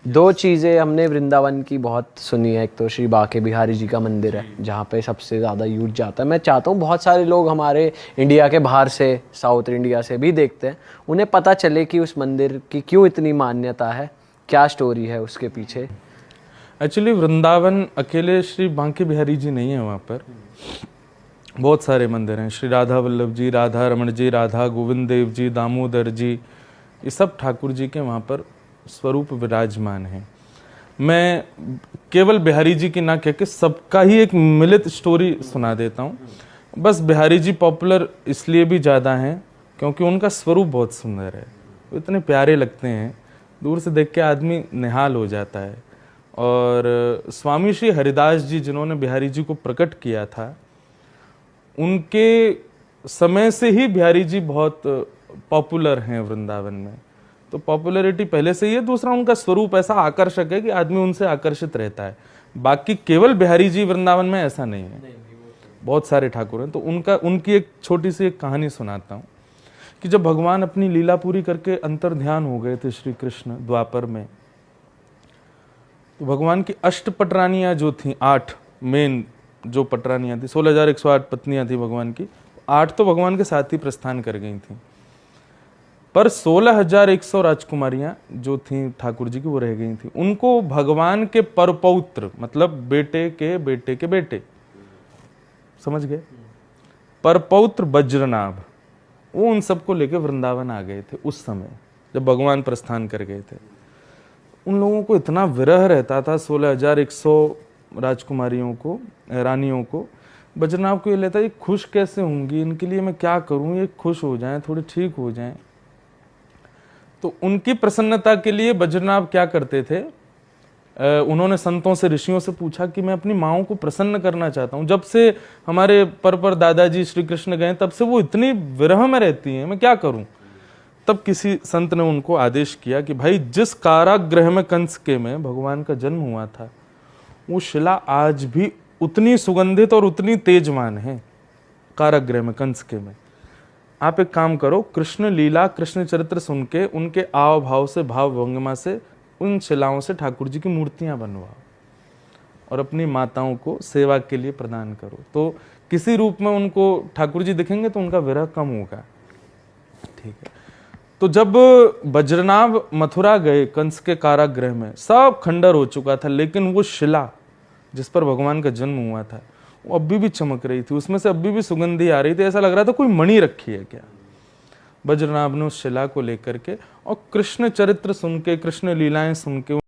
दो चीज़ें हमने वृंदावन की बहुत सुनी है। एक तो श्री बांके बिहारी जी का मंदिर है जहाँ पे सबसे ज़्यादा यूथ जाता है। मैं चाहता हूँ बहुत सारे लोग हमारे इंडिया के बाहर से, साउथ इंडिया से भी देखते हैं, उन्हें पता चले कि उस मंदिर की क्यों इतनी मान्यता है, क्या स्टोरी है उसके पीछे। एक्चुअली वृंदावन अकेले श्री बांके बिहारी जी नहीं है, वहाँ पर बहुत सारे मंदिर हैं। श्री राधा वल्लभ जी, राधा रमण जी, राधा गोविंद देव जी, दामोदर जी, ये सब ठाकुर जी के वहाँ पर स्वरूप विराजमान हैं। मैं केवल बिहारी जी की ना कह के सबका ही एक मिलित स्टोरी सुना देता हूँ। बस बिहारी जी पॉपुलर इसलिए भी ज़्यादा हैं क्योंकि उनका स्वरूप बहुत सुंदर है, वो इतने प्यारे लगते हैं, दूर से देख के आदमी निहाल हो जाता है। और स्वामी श्री हरिदास जी जिन्होंने बिहारी जी को प्रकट किया था, उनके समय से ही बिहारी जी बहुत पॉपुलर हैं वृंदावन में। तो पॉपुलैरिटी पहले से ही है, दूसरा उनका स्वरूप ऐसा आकर्षक है कि आदमी उनसे आकर्षित रहता है। बाकी केवल बिहारी जी वृंदावन में ऐसा नहीं है, बहुत सारे ठाकुर हैं। तो उनकी एक छोटी सी एक कहानी सुनाता हूँ कि जब भगवान अपनी लीला पूरी करके अंतर ध्यान हो गए थे श्री कृष्ण द्वापर में, तो भगवान की अष्ट पटरानियां जो थी, 8 मेन जो पटरानियां थी, 16,108 पत्नियां थी भगवान की, 8 तो भगवान के साथ ही प्रस्थान कर गई थी, पर 16,100 राजकुमारियां जो थी ठाकुर जी की वो रह गई थी। उनको भगवान के परपौत्र, मतलब बेटे के बेटे के बेटे, समझ गए, परपौत्र वज्रनाभ, वो उन सबको लेके वृंदावन आ गए थे उस समय जब भगवान प्रस्थान कर गए थे। उन लोगों को इतना विरह रहता था 16,100 राजकुमारियों को, रानियों को। वज्रनाभ को ये लेता, ये खुश कैसे होंगी, इनके लिए मैं क्या करूं, ये खुश हो जाएं, थोड़े ठीक हो जाएं। तो उनकी प्रसन्नता के लिए वज्रनाभ क्या करते थे, उन्होंने संतों से, ऋषियों से पूछा कि मैं अपनी माँओं को प्रसन्न करना चाहता हूँ। जब से हमारे पर दादाजी श्री कृष्ण गए तब से वो इतनी विरह में रहती हैं, मैं क्या करूं। तब किसी संत ने उनको आदेश किया कि भाई, जिस कारागृह में कंस के में भगवान का जन्म हुआ था, वो शिला आज भी उतनी सुगंधित और उतनी तेजवान है कारागृह में, कंस के में। आप एक काम करो, कृष्ण लीला, कृष्ण चरित्र सुन के उनके आव भाव से, भाव भंगिमा से, उन शिलाओं से ठाकुर जी की मूर्तियां बनवाओ और अपनी माताओं को सेवा के लिए प्रदान करो। तो किसी रूप में उनको ठाकुर जी दिखेंगे तो उनका विरह कम होगा। ठीक है। तो जब वज्रनाभ मथुरा गए, कंस के कारागृह में सब खंडर हो चुका था, लेकिन वो शिला जिस पर भगवान का जन्म हुआ था वो अभी भी चमक रही थी, उसमें से अभी भी सुगंधी आ रही थी, ऐसा लग रहा था कोई मणि रखी है क्या। वज्रनाभ ने उस शिला को लेकर के और कृष्ण चरित्र सुन के, कृष्ण लीलाएं सुन के